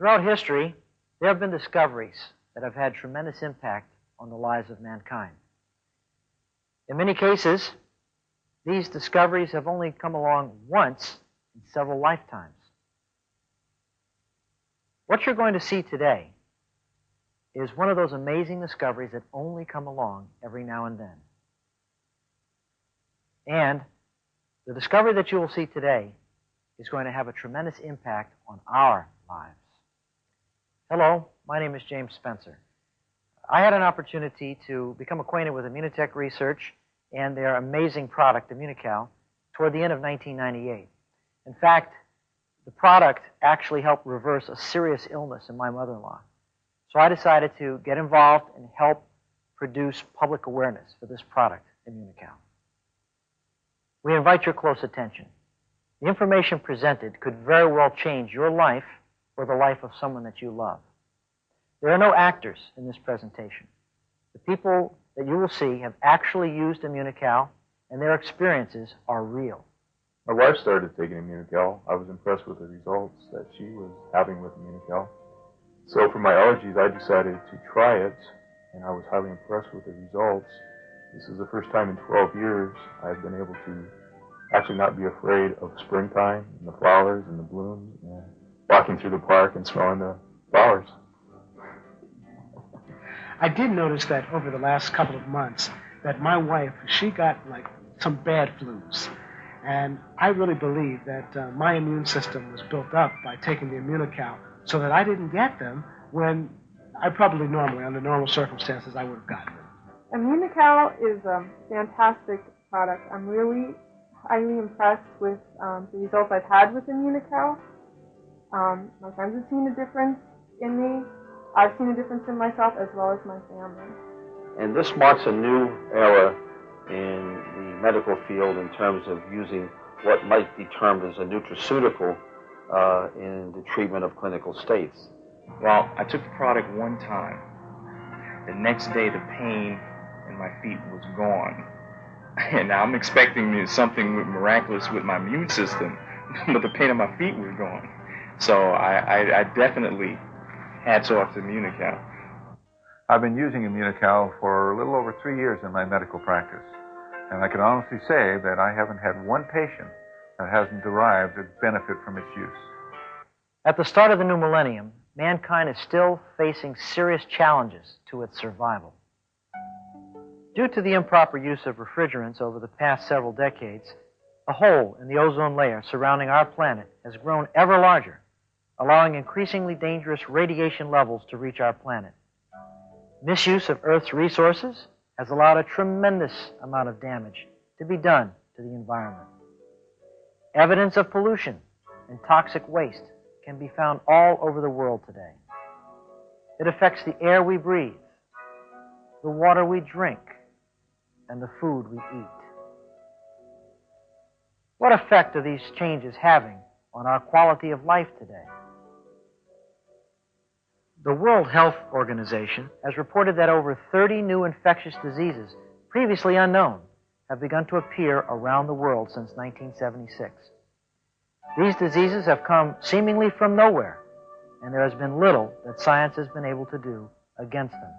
Throughout history, there have been discoveries that have had tremendous impact on the lives of mankind. In many cases, these discoveries have only come along once in several lifetimes. What you're going to see today is one of those amazing discoveries that only come along every now and then. And the discovery that you will see today is going to have a tremendous impact on our lives. Hello, my name is James Spencer. I had an opportunity to become acquainted with Immunotech Research and their amazing product, IMMUNOCAL, toward the end of 1998. In fact, the product actually helped reverse a serious illness in my mother-in-law. So I decided to get involved and help produce public awareness for this product, IMMUNOCAL. We invite your close attention. The information presented could very well change your life or the life of someone that you love. There are no actors in this presentation. The people that you will see have actually used IMMUNOCAL, and their experiences are real. My wife started taking IMMUNOCAL. I was impressed with the results that she was having with IMMUNOCAL. So for my allergies, I decided to try it, and I was highly impressed with the results. This is the first time in 12 years I've been able to actually not be afraid of springtime and the flowers and the blooms and walking through the park and smelling the flowers. I did notice that over the last couple of months that my wife, she got like some bad flus. And I really believe that my immune system was built up by taking the IMMUNOCAL so that I didn't get them when I probably normally, under normal circumstances, I would have gotten them. IMMUNOCAL is a fantastic product. I'm really highly impressed with the results I've had with IMMUNOCAL. My friends have seen a difference in me. I've seen a difference in myself as well as my family. And this marks a new era in the medical field in terms of using what might be termed as a nutraceutical in the treatment of clinical states. Well, I took the product one time. The next day, the pain in my feet was gone. And now I'm expecting something miraculous with my immune system, but the pain in my feet was gone. So I definitely hats off to IMMUNOCAL. I've been using IMMUNOCAL for a little over 3 years in my medical practice, and I can honestly say that I haven't had one patient that hasn't derived a benefit from its use. At the start of the new millennium, mankind is still facing serious challenges to its survival. Due to the improper use of refrigerants over the past several decades, a hole in the ozone layer surrounding our planet has grown ever larger, allowing increasingly dangerous radiation levels to reach our planet. Misuse of Earth's resources has allowed a tremendous amount of damage to be done to the environment. Evidence of pollution and toxic waste can be found all over the world today. It affects the air we breathe, the water we drink, and the food we eat. What effect are these changes having on our quality of life today? The World Health Organization has reported that over 30 new infectious diseases, previously unknown, have begun to appear around the world since 1976. These diseases have come seemingly from nowhere, and there has been little that science has been able to do against them.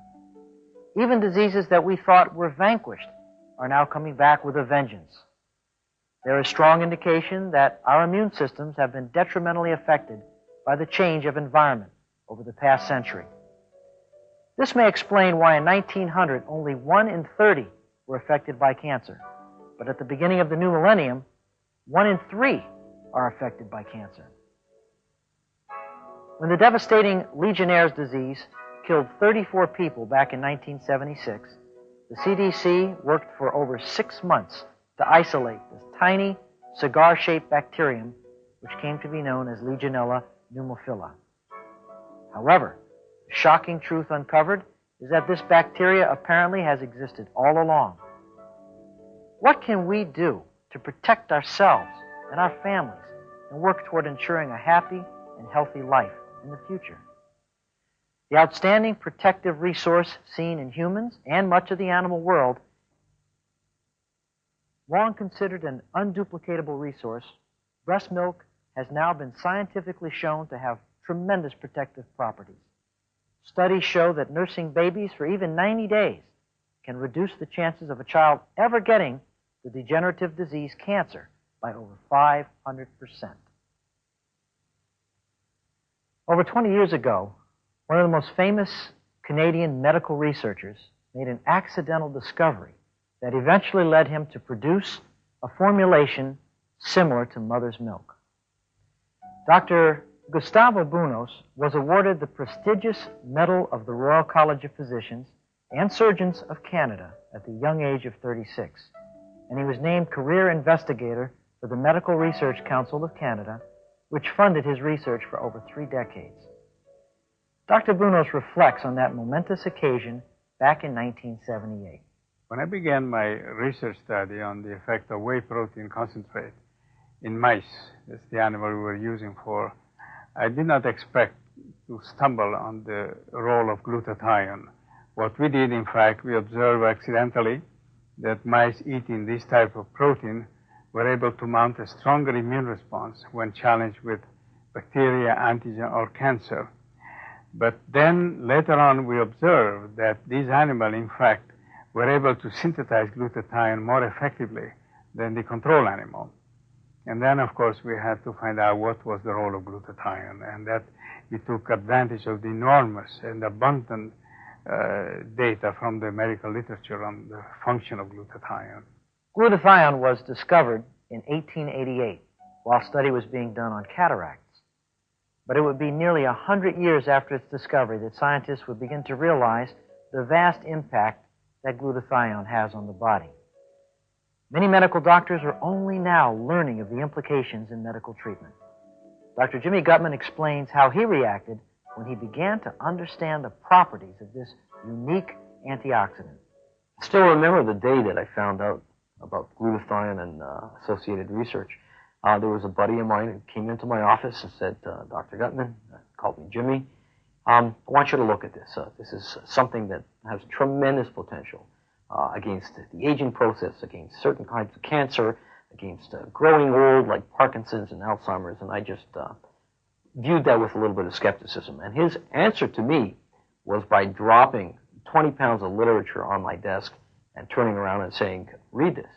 Even diseases that we thought were vanquished are now coming back with a vengeance. There is strong indication that our immune systems have been detrimentally affected by the change of environment over the past century. This may explain why in 1900 only 1 in 30 were affected by cancer, but at the beginning of the new millennium, 1 in 3 are affected by cancer. When the devastating Legionnaire's disease killed 34 people back in 1976, the CDC worked for over 6 months to isolate this tiny, cigar-shaped bacterium, which came to be known as Legionella pneumophila. However, the shocking truth uncovered is that this bacteria apparently has existed all along. What can we do to protect ourselves and our families and work toward ensuring a happy and healthy life in the future? The outstanding protective resource seen in humans and much of the animal world, long considered an unduplicatable resource, breast milk has now been scientifically shown to have tremendous protective properties. Studies show that nursing babies for even 90 days can reduce the chances of a child ever getting the degenerative disease cancer by over 500%. Over 20 years ago, one of the most famous Canadian medical researchers made an accidental discovery that eventually led him to produce a formulation similar to mother's milk. Dr. Gustavo Bunos was awarded the prestigious Medal of the Royal College of Physicians and Surgeons of Canada at the young age of 36, and he was named Career Investigator for the Medical Research Council of Canada, which funded his research for over 3 decades. Dr. Bunos reflects on that momentous occasion back in 1978. When I began my research study on the effect of whey protein concentrate in mice, that's the animal we were using for, I did not expect to stumble on the role of glutathione. What we did, in fact, we observed accidentally that mice eating this type of protein were able to mount a stronger immune response when challenged with bacteria, antigen, or cancer. But then later on we observed that these animals, in fact, were able to synthesize glutathione more effectively than the control animal. And then, of course, we had to find out what was the role of glutathione, and that we took advantage of the enormous and abundant data from the medical literature on the function of glutathione. Glutathione was discovered in 1888 while study was being done on cataracts. But it would be nearly 100 years after its discovery that scientists would begin to realize the vast impact that glutathione has on the body. Many medical doctors are only now learning of the implications in medical treatment. Dr. Jimmy Gutman explains how he reacted when he began to understand the properties of this unique antioxidant. I still remember the day that I found out about glutathione and associated research. There was a buddy of mine who came into my office and said, Dr. Gutman, called me Jimmy, I want you to look at this. This is something that has tremendous potential against the aging process, against certain kinds of cancer, against growing old like Parkinson's and Alzheimer's, and I just viewed that with a little bit of skepticism. And his answer to me was by dropping 20 pounds of literature on my desk and turning around and saying, read this.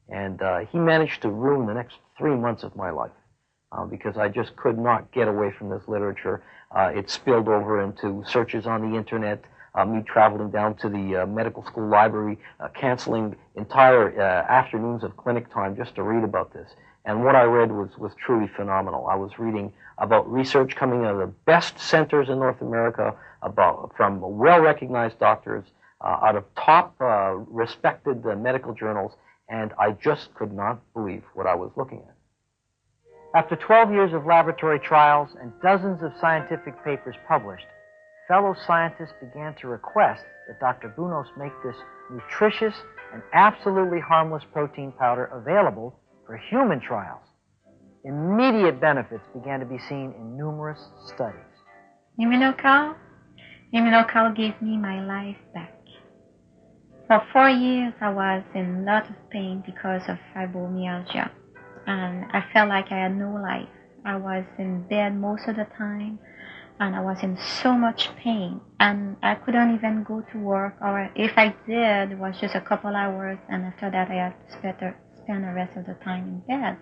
And he managed to ruin the next 3 months of my life because I just could not get away from this literature. It spilled over into searches on the internet, me traveling down to the medical school library, canceling entire afternoons of clinic time just to read about this. And what I read was truly phenomenal. I was reading about research coming out of the best centers in North America, from well-recognized doctors, out of top respected medical journals, and I just could not believe what I was looking at. After 12 years of laboratory trials and dozens of scientific papers published, fellow scientists began to request that Dr. Bunos make this nutritious and absolutely harmless protein powder available for human trials. Immediate benefits began to be seen in numerous studies. IMMUNOCAL gave me my life back. For 4 years, I was in a lot of pain because of fibromyalgia, and I felt like I had no life. I was in bed most of the time, and I was in so much pain, and I couldn't even go to work, or if I did, it was just a couple hours, and after that, I had to spend the rest of the time in bed.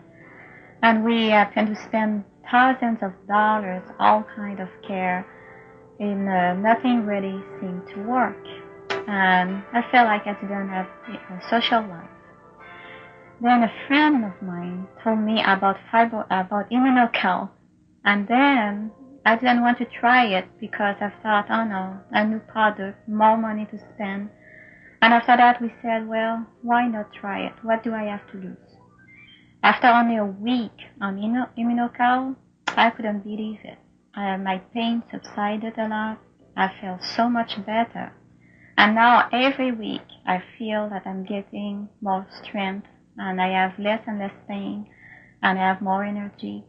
And we tend to spend thousands of dollars, all kind of care, and nothing really seemed to work. And I felt like I didn't have a social life. Then a friend of mine told me about IMMUNOCAL, and then I didn't want to try it because I thought, oh no, a new product, more money to spend. And after that we said, well, why not try it? What do I have to lose? After only a week on IMMUNOCAL, I couldn't believe it. My pain subsided a lot. I felt so much better. And now every week I feel that I'm getting more strength, and I have less and less pain, and I have more energy.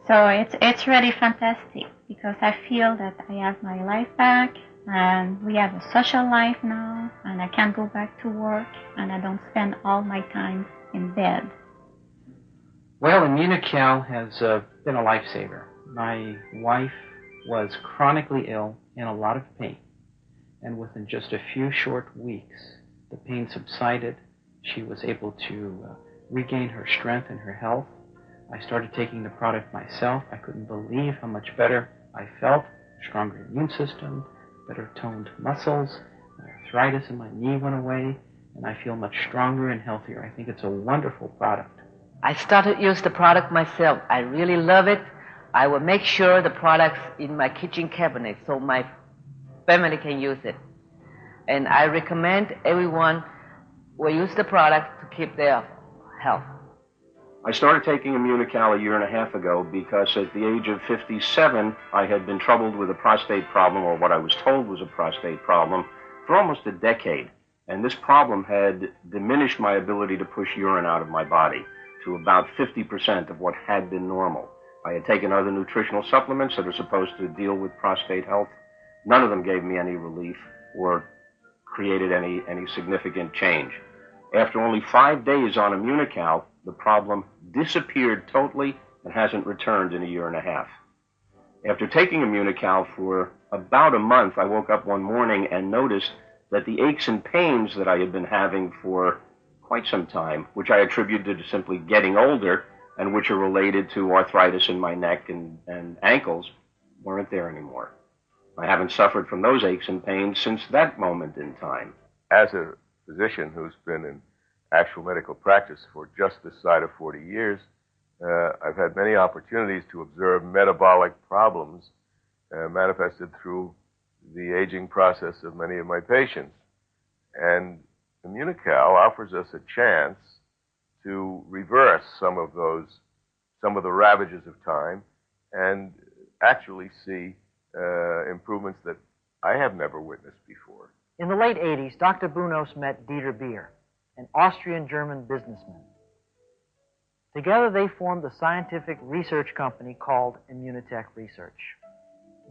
So it's really fantastic because I feel that I have my life back, and we have a social life now, and I can go back to work, and I don't spend all my time in bed. Well, IMMUNOCAL has been a lifesaver. My wife was chronically ill in a lot of pain, and within just a few short weeks, the pain subsided. She was able to regain her strength and her health. I started taking the product myself. I couldn't believe how much better I felt. Stronger immune system, better toned muscles, my arthritis in my knee went away, and I feel much stronger and healthier. I think it's a wonderful product. I started to use the product myself. I really love it. I will make sure the product's in my kitchen cabinet so my family can use it. And I recommend everyone will use the product to keep their health. I started taking IMMUNOCAL a year and a half ago because at the age of 57, I had been troubled with a prostate problem, or what I was told was a prostate problem, for almost a decade. And this problem had diminished my ability to push urine out of my body to about 50% of what had been normal. I had taken other nutritional supplements that are supposed to deal with prostate health. None of them gave me any relief or created any significant change. After only 5 days on IMMUNOCAL, the problem disappeared totally and hasn't returned in a year and a half. After taking IMMUNOCAL for about a month, I woke up one morning and noticed that the aches and pains that I had been having for quite some time, which I attributed to simply getting older and which are related to arthritis in my neck and ankles, weren't there anymore. I haven't suffered from those aches and pains since that moment in time. As a physician who's been in actual medical practice for just this side of 40 years, I've had many opportunities to observe metabolic problems manifested through the aging process of many of my patients. And IMMUNOCAL offers us a chance to reverse some of the ravages of time and actually see improvements that I have never witnessed before. In the late 80s, Dr. Bunos met Dieter Beer, an Austrian-German businessman. Together they formed a scientific research company called Immunotech Research.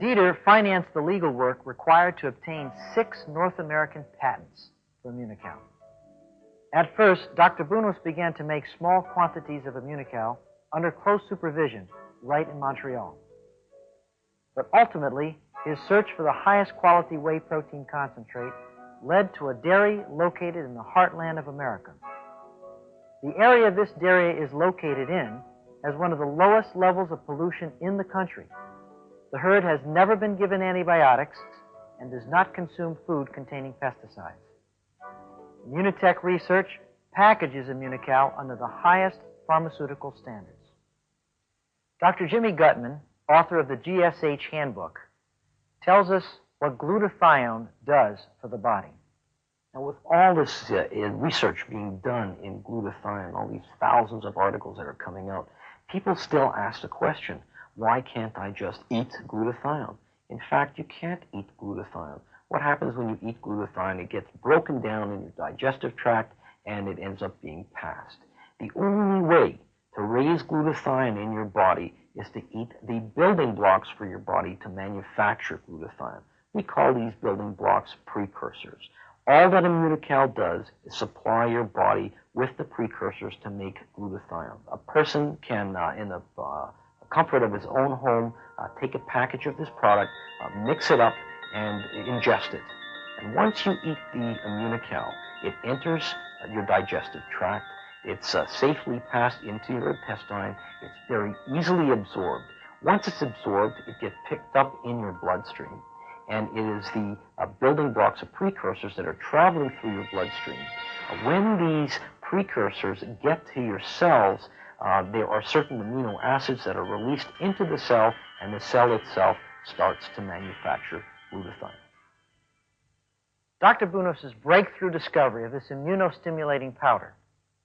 Dieter financed the legal work required to obtain 6 North American patents for IMMUNOCAL. At first, Dr. Bunos began to make small quantities of IMMUNOCAL under close supervision right in Montreal. But ultimately, his search for the highest quality whey protein concentrate led to a dairy located in the heartland of America. The area this dairy is located in has one of the lowest levels of pollution in the country. The herd has never been given antibiotics and does not consume food containing pesticides. IMMUNOTech Research packages IMMUNOCAL under the highest pharmaceutical standards. Dr. Jimmy Gutman, author of the GSH Handbook, tells us what glutathione does for the body. Now, with all this research being done in glutathione, all these thousands of articles that are coming out, people still ask the question, why can't I just eat glutathione? In fact, you can't eat glutathione. What happens when you eat glutathione? It gets broken down in your digestive tract, and it ends up being passed. The only way to raise glutathione in your body is to eat the building blocks for your body to manufacture glutathione. We call these building blocks precursors. All that IMMUNOCAL does is supply your body with the precursors to make glutathione. A person can, in the comfort of his own home, take a package of this product, mix it up, and ingest it. And once you eat the IMMUNOCAL, it enters your digestive tract. It's safely passed into your intestine. It's very easily absorbed. Once it's absorbed, it gets picked up in your bloodstream. And it is the building blocks of precursors that are traveling through your bloodstream. When these precursors get to your cells, there are certain amino acids that are released into the cell, and the cell itself starts to manufacture glutathione. Dr. Bunos' breakthrough discovery of this immunostimulating powder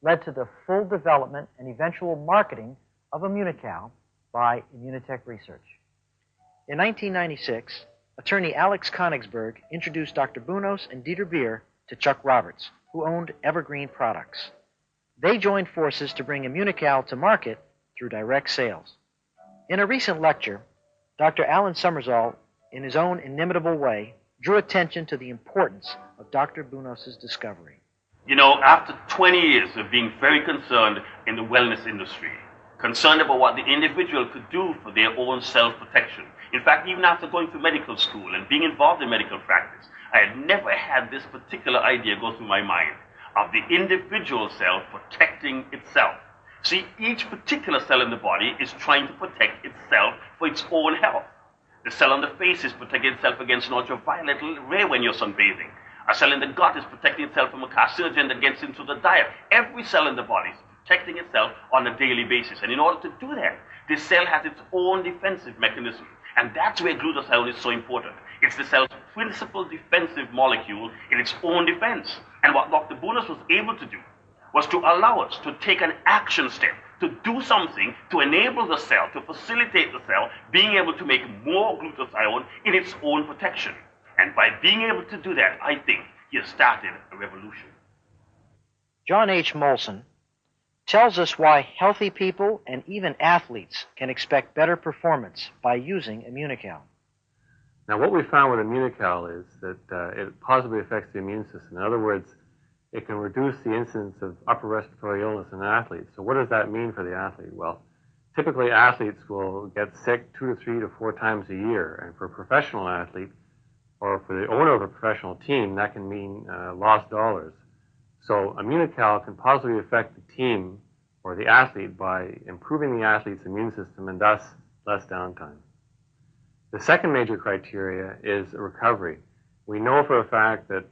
led to the full development and eventual marketing of IMMUNOCAL by IMMUNOTech Research. In 1996, attorney Alex Konigsberg introduced Dr. Bunos and Dieter Beer to Chuck Roberts, who owned Evergreen Products. They joined forces to bring IMMUNOCAL to market through direct sales. In a recent lecture, Dr. Alan Summersall, in his own inimitable way, drew attention to the importance of Dr. Bunos' discovery. You know, after 20 years of being very concerned in the wellness industry, concerned about what the individual could do for their own self-protection. In fact, even after going through medical school and being involved in medical practice, I had never had this particular idea go through my mind of the individual cell protecting itself. See, each particular cell in the body is trying to protect itself for its own health. The cell on the face is protecting itself against an ultraviolet ray when you're sunbathing. A cell in the gut is protecting itself from a carcinogen that gets into the diet. Every cell in the body is protecting itself on a daily basis. And in order to do that, this cell has its own defensive mechanism. And that's where glutathione is so important. It's the cell's principal defensive molecule in its own defense. And what Dr. Bonas was able to do was to allow us to take an action step, to do something to enable the cell, to facilitate the cell being able to make more glutathione in its own protection. And by being able to do that, I think he has started a revolution. John H. Molson tells us why healthy people and even athletes can expect better performance by using ImmunoCal. Now, what we found with ImmunoCal is that it positively affects the immune system. In other words, it can reduce the incidence of upper respiratory illness in athletes. So what does that mean for the athlete? Well, typically athletes will get sick 2 to 3 to 4 times a year. And for a professional athlete, or for the owner of a professional team, that can mean lost dollars. So ImmunoCal can positively affect the team or the athlete by improving the athlete's immune system and thus less downtime. The second major criteria is recovery. We know for a fact that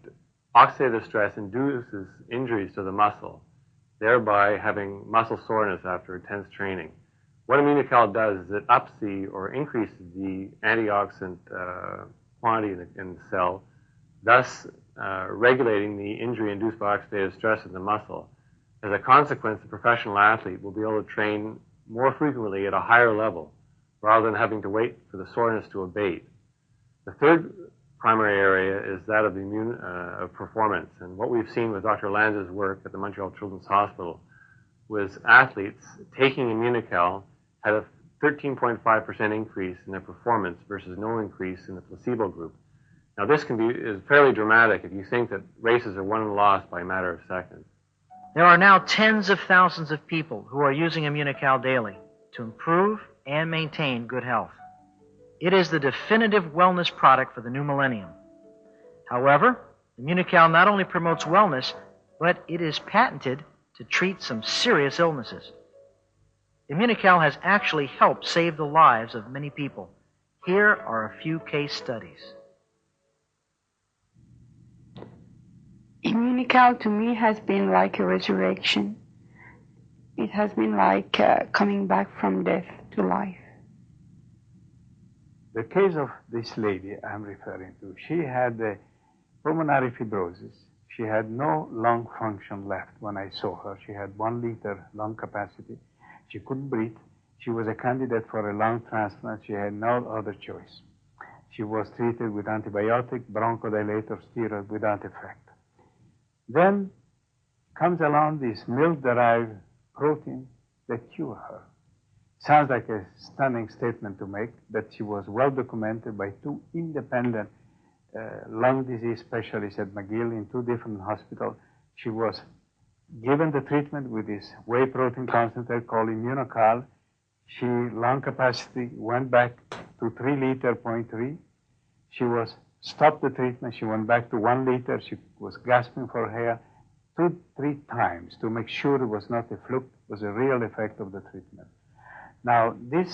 oxidative stress induces injuries to the muscle, thereby having muscle soreness after intense training. What ImmunoCal does is it ups or increases the antioxidant quantity in the cell, thus regulating the injury induced by oxidative stress in the muscle. As a consequence, the professional athlete will be able to train more frequently at a higher level rather than having to wait for the soreness to abate. The third primary area is that of of performance. And what we've seen with Dr. Lanza's work at the Montreal Children's Hospital was athletes taking ImmunoCal had a 13.5% increase in their performance versus no increase in the placebo group. Now, this is fairly dramatic if you think that races are won and lost by a matter of seconds. There are now tens of thousands of people who are using ImmunoCal daily to improve and maintain good health. It is the definitive wellness product for the new millennium. However, ImmunoCal not only promotes wellness, but it is patented to treat some serious illnesses. ImmunoCal has actually helped save the lives of many people. Here are a few case studies. ImmunoCal to me has been like a resurrection. It has been like coming back from death to life. The case of this lady I'm referring to, she had pulmonary fibrosis. She had no lung function left when I saw her. She had 1 liter lung capacity. She couldn't breathe. She was a candidate for a lung transplant. She had no other choice. She was treated with antibiotic, bronchodilator, steroid without effect. Then comes along this milk-derived protein that cured her. Sounds like a stunning statement to make, but she was well documented by 2 independent lung disease specialists at McGill in 2 different hospitals. She was given the treatment with this whey protein concentrate called ImmunoCal. She lung capacity went back to 3 liter, 0.3. She was stopped the treatment. She went back to 1 liter. She was gasping for air 2-3 times to make sure it was not a fluke, it was a real effect of the treatment. Now, the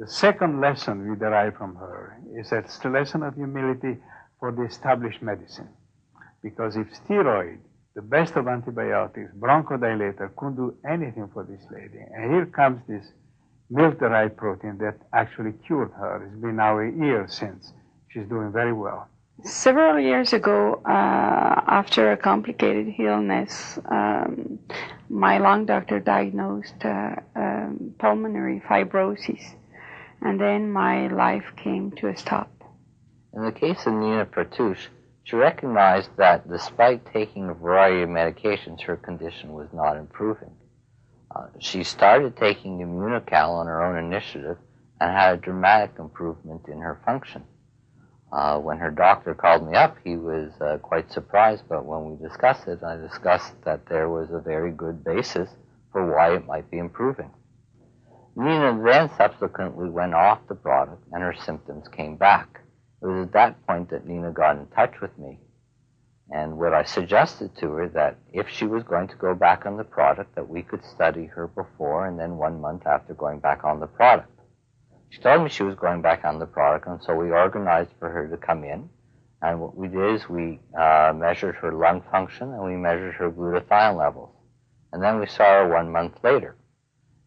second lesson we derive from her is that it's the lesson of humility for the established medicine. Because if steroid, the best of antibiotics, bronchodilator, couldn't do anything for this lady, and here comes this milk-derived protein that actually cured her. It's been now a year since. She's doing very well. Several years ago, after a complicated illness, my lung doctor diagnosed pulmonary fibrosis, and then my life came to a stop. In the case of Nina Pertouche, she recognized that despite taking a variety of medications, her condition was not improving. She started taking ImmunoCal on her own initiative and had a dramatic improvement in her function. When her doctor called me up, he was quite surprised, but when we discussed it, I discussed that there was a very good basis for why it might be improving. Nina then subsequently went off the product and her symptoms came back. It was at that point that Nina got in touch with me. And what I suggested to her that if she was going to go back on the product, that we could study her before and then 1 month after going back on the product. She told me she was going back on the product, and so we organized for her to come in. And what we did is we measured her lung function and we measured her glutathione levels. And then we saw her 1 month later.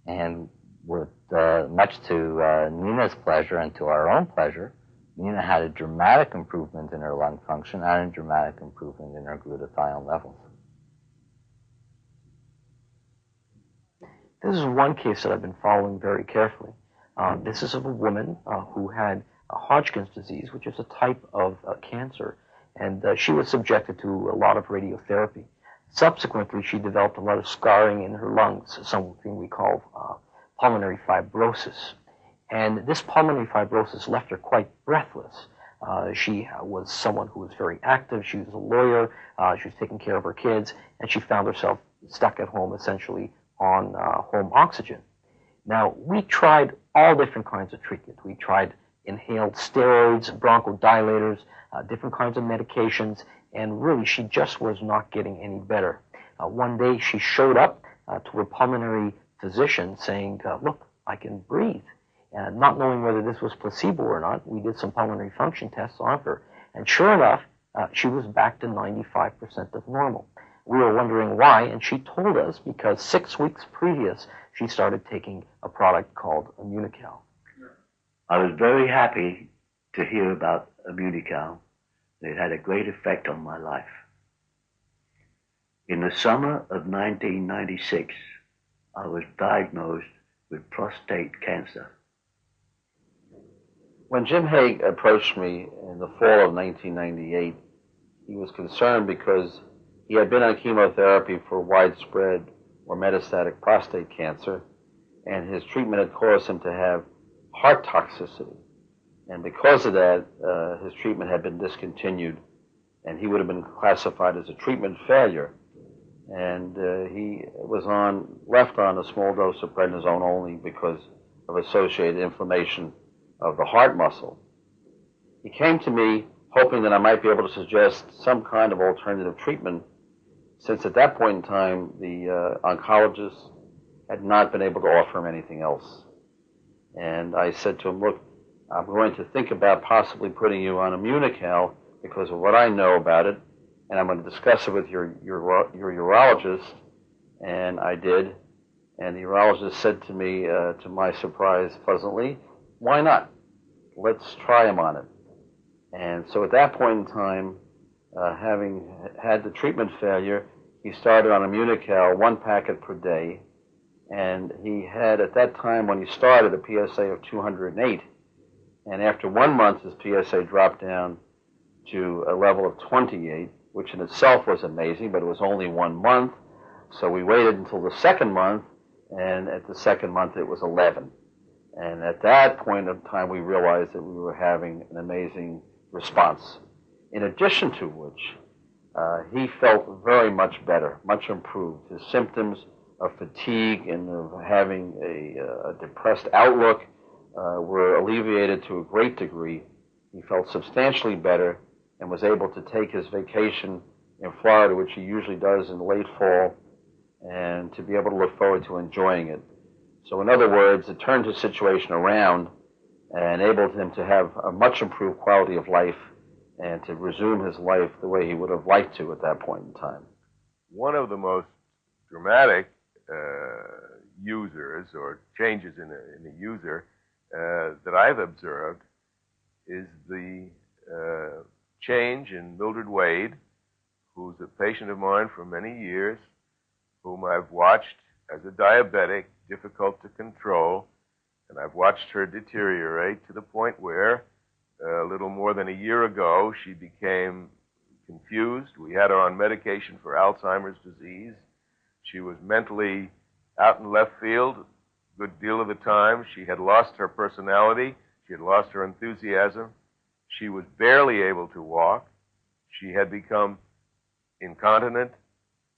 And with much to Nina's pleasure and to our own pleasure, Nina had a dramatic improvement in her lung function and a dramatic improvement in her glutathione levels. This is one case that I've been following very carefully. This is of a woman who had Hodgkin's disease, which is a type of cancer, and she was subjected to a lot of radiotherapy. Subsequently, she developed a lot of scarring in her lungs, something we call pulmonary fibrosis. And this pulmonary fibrosis left her quite breathless. She was someone who was very active. She was a lawyer. She was taking care of her kids, and she found herself stuck at home, essentially on home oxygen. Now, we tried all different kinds of treatment. We tried inhaled steroids, bronchodilators, different kinds of medications, and really she just was not getting any better. One day she showed up to her pulmonary physician saying, look, I can breathe. And not knowing whether this was placebo or not, we did some pulmonary function tests on her. And sure enough, she was back to 95% of normal. We were wondering why, and she told us because 6 weeks previous, she started taking a product called IMMUNOCAL. I was very happy to hear about IMMUNOCAL. It had a great effect on my life. In the summer of 1996, I was diagnosed with prostate cancer. When Jim Haig approached me in the fall of 1998, he was concerned because he had been on chemotherapy for widespread or metastatic prostate cancer, and his treatment had caused him to have heart toxicity. And because of that, his treatment had been discontinued, and he would have been classified as a treatment failure. And he was left on a small dose of prednisone only because of associated inflammation of the heart muscle. He came to me hoping that I might be able to suggest some kind of alternative treatment, since at that point in time the oncologist had not been able to offer him anything else. And I said to him, look, I'm going to think about possibly putting you on IMMUNOCAL because of what I know about it, and I'm going to discuss it with your urologist. And I did, and the urologist said to me, to my surprise pleasantly, why not? Let's try him on it. And so at that point in time, having had the treatment failure, he started on IMMUNOCAL 1 packet per day, and he had at that time when he started a PSA of 208, and after 1 month his PSA dropped down to a level of 28, which in itself was amazing, but it was only 1 month, so we waited until the second month, and at the second month it was 11. And at that point in time we realized that we were having an amazing response. In addition to which, he felt very much better, much improved. His symptoms of fatigue and of having a depressed outlook were alleviated to a great degree. He felt substantially better and was able to take his vacation in Florida, which he usually does in late fall, and to be able to look forward to enjoying it. So in other words, it turned his situation around and enabled him to have a much improved quality of life and to resume his life the way he would have liked to at that point in time. One of the most dramatic users or changes in the user that I've observed is the change in Mildred Wade, who's a patient of mine for many years, whom I've watched as a diabetic, difficult to control, and I've watched her deteriorate to the point where a little more than a year ago she became confused. We had her on medication for Alzheimer's disease. She was mentally out in left field a good deal of the time. She had lost her personality. She had lost her enthusiasm. She was barely able to walk. She had become incontinent.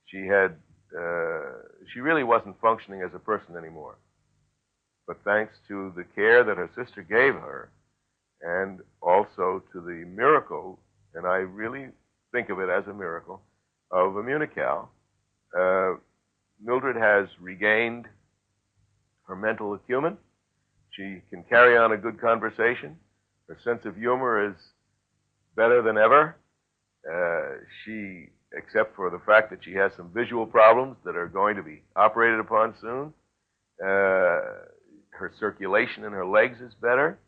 She really wasn't functioning as a person anymore. but thanks to the care that her sister gave her, and also to the miracle, and I really think of it as a miracle, of IMMUNOCAL, Mildred has regained her mental acumen. She can carry on a good conversation. Her sense of humor is better than ever. She, except for the fact that she has some visual problems that are going to be operated upon soon, her circulation in her legs is better.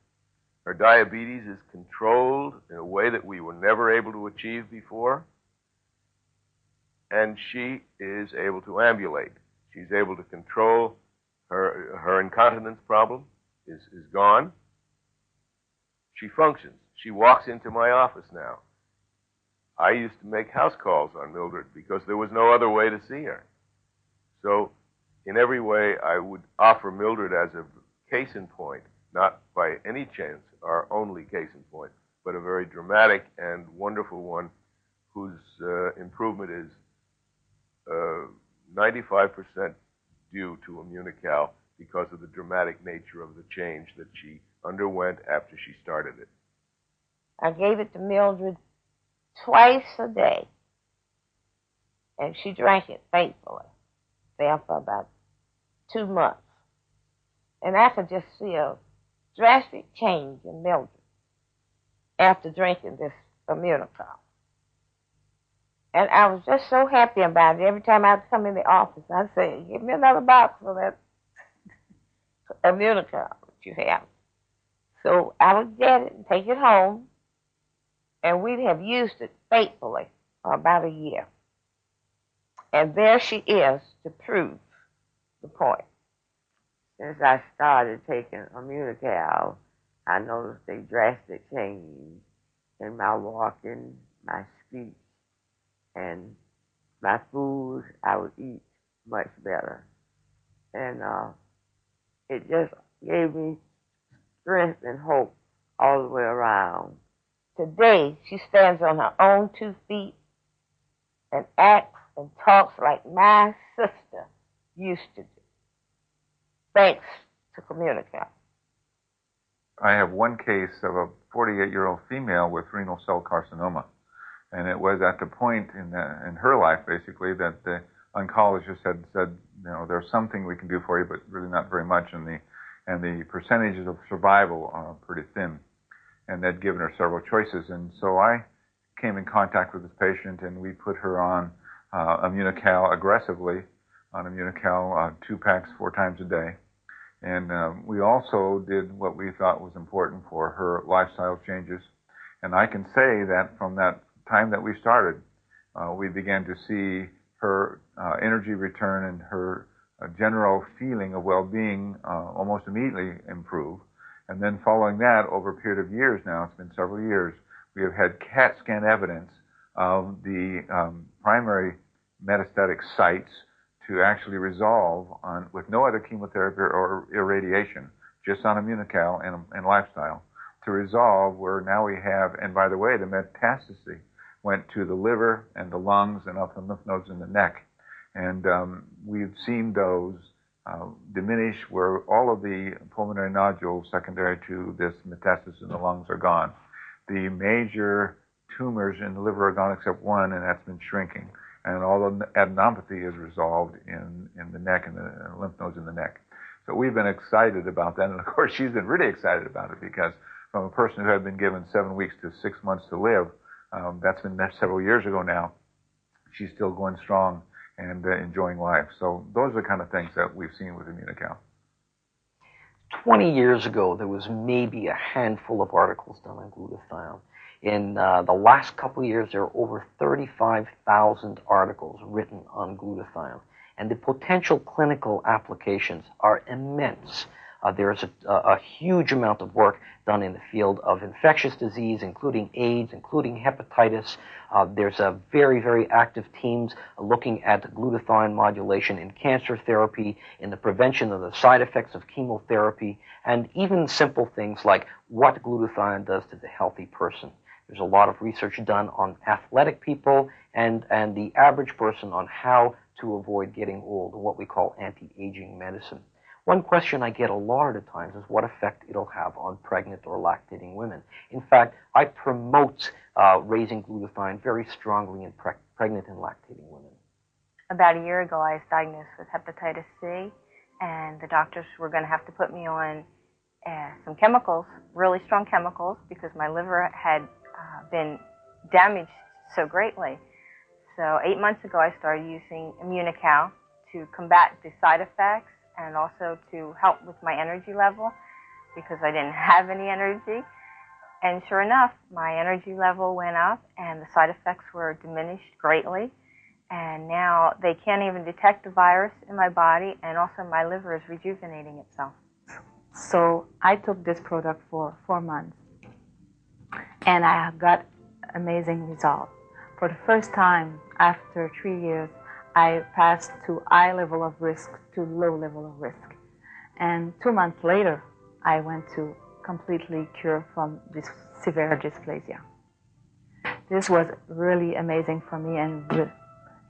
Her diabetes is controlled in a way that we were never able to achieve before. And she is able to ambulate. She's able to control her incontinence problem is gone. She functions. She walks into my office now. I used to make house calls on Mildred because there was no other way to see her. So in every way, I would offer Mildred as a case in point, not by any chance our only case in point, but a very dramatic and wonderful one whose improvement is 95% due to IMMUNOCAL because of the dramatic nature of the change that she underwent after she started it. I gave it to Mildred twice a day, and she drank it faithfully there for about 2 months. And I could just see a drastic change in Mildred after drinking this IMMUNOCAL. And I was just so happy about it. Every time I'd come in the office, I'd say, give me another box of that IMMUNOCAL that you have. So I would get it and take it home, and we'd have used it faithfully for about a year. And there she is to prove the point. Since I started taking IMMUNOCAL, I noticed a drastic change in my walking, my speech, and my food. I would eat much better. And it just gave me strength and hope all the way around. Today, she stands on her own 2 feet and acts and talks like my sister used to do, thanks to IMMUNOCAL. I have one case of a 48-year-old female with renal cell carcinoma. And it was at the point in her life, basically, that the oncologist had said, you know, there's something we can do for you, but really not very much. And the percentages of survival are pretty thin. And they'd given her several choices. And so I came in contact with this patient, and we put her on IMMUNOCAL aggressively, on IMMUNOCAL 2 packs 4 times a day. And we also did what we thought was important for her lifestyle changes. And I can say that from that time that we started, we began to see her energy return and her general feeling of well-being almost immediately improve. And then following that, over a period of years now, it's been several years, we have had CAT scan evidence of the primary metastatic sites to actually resolve with no other chemotherapy or irradiation, just on IMMUNOCAL and lifestyle, to resolve where now we have, and by the way, the metastasis went to the liver and the lungs and up the lymph nodes in the neck. And we've seen those diminish where all of the pulmonary nodules secondary to this metastasis in the lungs are gone. The major tumors in the liver are gone except one, and that's been shrinking. And all the adenopathy is resolved in the neck and the lymph nodes in the neck. So we've been excited about that. And of course, she's been really excited about it because from a person who had been given 7 weeks to 6 months to live, that's been several years ago now, she's still going strong and enjoying life. So those are the kind of things that we've seen with IMMUNOCAL. 20 years ago, there was maybe a handful of articles done on glutathione. In the last couple of years, there are over 35,000 articles written on glutathione. And the potential clinical applications are immense. There's a huge amount of work done in the field of infectious disease, including AIDS, including hepatitis. There's a very, very active teams looking at glutathione modulation in cancer therapy, in the prevention of the side effects of chemotherapy, and even simple things like what glutathione does to the healthy person. There's a lot of research done on athletic people and the average person on how to avoid getting old, what we call anti-aging medicine. One question I get a lot of the times is what effect it'll have on pregnant or lactating women. In fact, I promote raising glutathione very strongly in pregnant and lactating women. About a year ago, I was diagnosed with hepatitis C, and the doctors were going to have to put me on some chemicals, really strong chemicals, because my liver had been damaged so greatly. So 8 months ago, I started using IMMUNOCAL to combat the side effects and also to help with my energy level, because I didn't have any energy. And sure enough, my energy level went up and the side effects were diminished greatly. And now they can't even detect the virus in my body, and also my liver is rejuvenating itself. So I took this product for 4 months, and I got amazing results. For the first time after 3 years, I passed to high level of risk to low level of risk. And 2 months later, I went to completely cure from this severe dysplasia. This was really amazing for me, and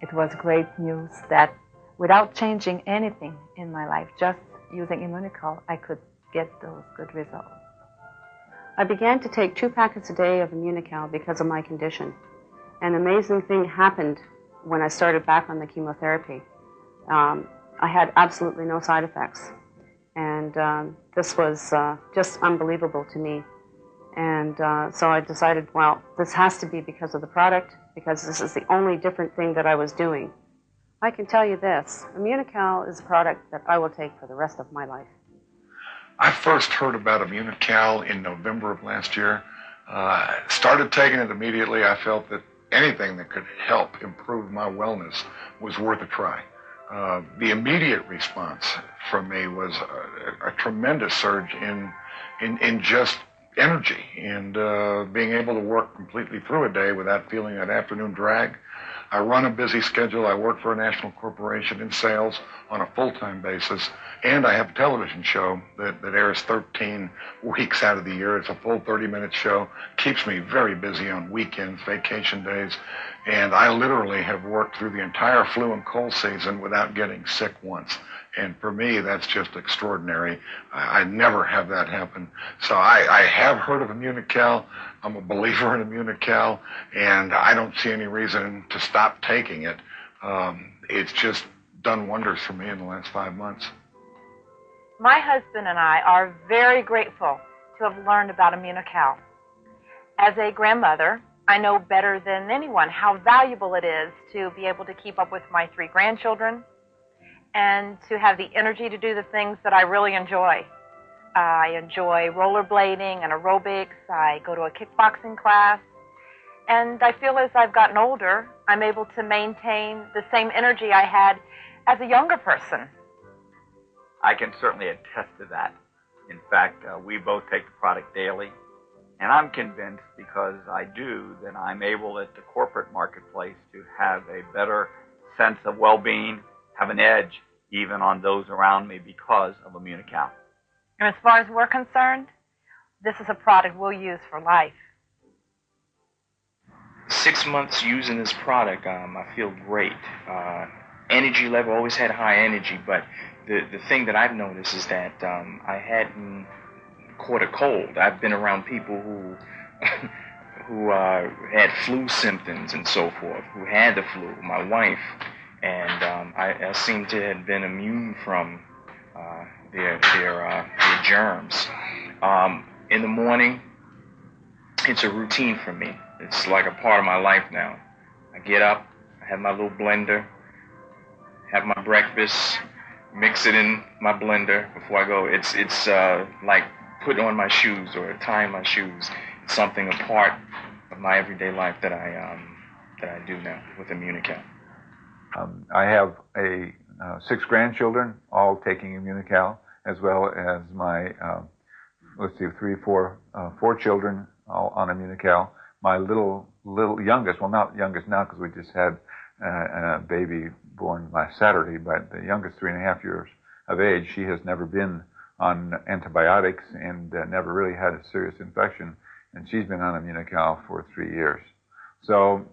it was great news that without changing anything in my life, just using IMMUNOCAL, I could get those good results. I began to take 2 packets a day of IMMUNOCAL because of my condition. An amazing thing happened when I started back on the chemotherapy. I had absolutely no side effects. And this was just unbelievable to me. And so I decided, well, this has to be because of the product, because this is the only different thing that I was doing. I can tell you this, IMMUNOCAL is a product that I will take for the rest of my life. I first heard about IMMUNOCAL in November of last year. Started taking it immediately. I felt that anything that could help improve my wellness was worth a try. The immediate response from me was a tremendous surge in just energy and being able to work completely through a day without feeling that afternoon drag. I run a busy schedule. I work for a national corporation in sales on a full-time basis, and I have a television show that airs 13 weeks out of the year. It's a full 30-minute show. Keeps me very busy on weekends, vacation days, and I literally have worked through the entire flu and cold season without getting sick once. And for me, that's just extraordinary. I never have that happen. So I have heard of IMMUNOCAL. I'm a believer in IMMUNOCAL, and I don't see any reason to stop taking it. It's just done wonders for me in the last 5 months. My husband and I are very grateful to have learned about IMMUNOCAL. As a grandmother, I know better than anyone how valuable it is to be able to keep up with my 3 grandchildren, and to have the energy to do the things that I really enjoy. I enjoy rollerblading and aerobics. I go to a kickboxing class. And I feel as I've gotten older, I'm able to maintain the same energy I had as a younger person. I can certainly attest to that. In fact, we both take the product daily. And I'm convinced, because I do, that I'm able at the corporate marketplace to have a better sense of well-being, have an edge even on those around me because of IMMUNOCAL. And as far as we're concerned, this is a product we'll use for life. 6 months using this product, I feel great. Energy level, always had high energy, but the thing that I've noticed is that I hadn't caught a cold. I've been around people who had flu symptoms and so forth, who had the flu, my wife, and I seem to have been immune from their germs. In the morning, it's a routine for me. It's like a part of my life now. I get up, I have my little blender, have my breakfast, mix it in my blender before I go. It's like putting on my shoes or tying my shoes. It's something a part of my everyday life that I do now with IMMUNOCAL. I have 6 grandchildren, all taking IMMUNOCAL, as well as my, 4 children, all on IMMUNOCAL. My little youngest, well, not youngest now because we just had a baby born last Saturday, but the youngest, 3.5 years of age, she has never been on antibiotics and never really had a serious infection, and she's been on IMMUNOCAL for 3 years. So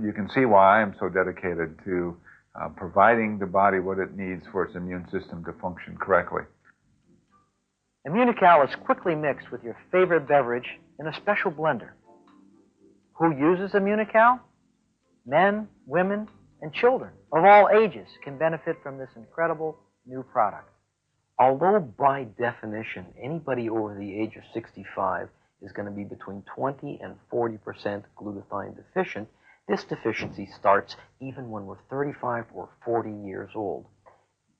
you can see why I'm so dedicated to providing the body what it needs for its immune system to function correctly. ImmunoCal is quickly mixed with your favorite beverage in a special blender. Who uses ImmunoCal? Men, women, and children of all ages can benefit from this incredible new product. Although by definition, anybody over the age of 65 is going to be between 20 and 40% glutathione deficient, this deficiency starts even when we're 35 or 40 years old.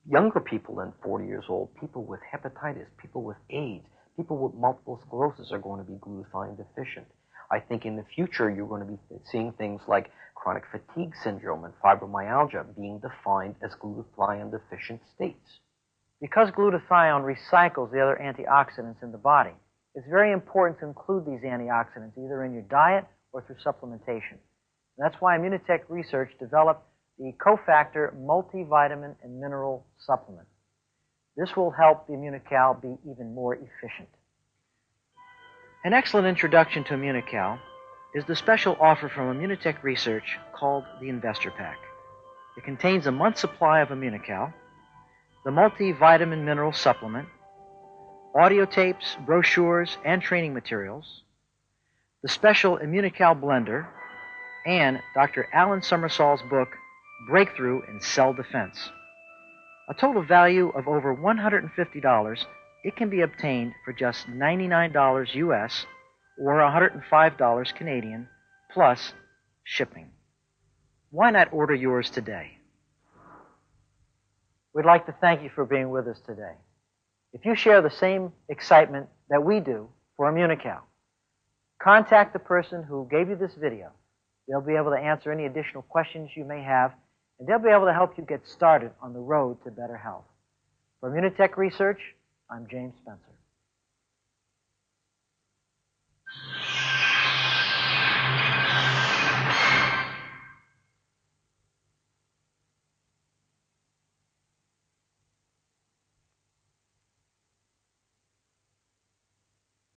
Younger people than 40 years old, people with hepatitis, people with AIDS, people with multiple sclerosis are going to be glutathione deficient. I think in the future you're going to be seeing things like chronic fatigue syndrome and fibromyalgia being defined as glutathione deficient states. Because glutathione recycles the other antioxidants in the body, it's very important to include these antioxidants either in your diet or through supplementation. And that's why Immunotech Research developed the Cofactor multivitamin and mineral supplement. This will help the ImmunoCal be even more efficient. An excellent introduction to ImmunoCal is the special offer from Immunotech Research called the Investor Pack. It contains a month's supply of ImmunoCal, the multivitamin mineral supplement, audio tapes, brochures, and training materials, the special ImmunoCal blender, and Dr. Alan Summersol's book, Breakthrough in Cell Defense. A total value of over $150, it can be obtained for just $99 US or $105 Canadian plus shipping. Why not order yours today? We'd like to thank you for being with us today. If you share the same excitement that we do for ImmunoCal, contact the person who gave you this video. They'll be able to answer any additional questions you may have, and they'll be able to help you get started on the road to better health. For Immunotech Research, I'm James Spencer.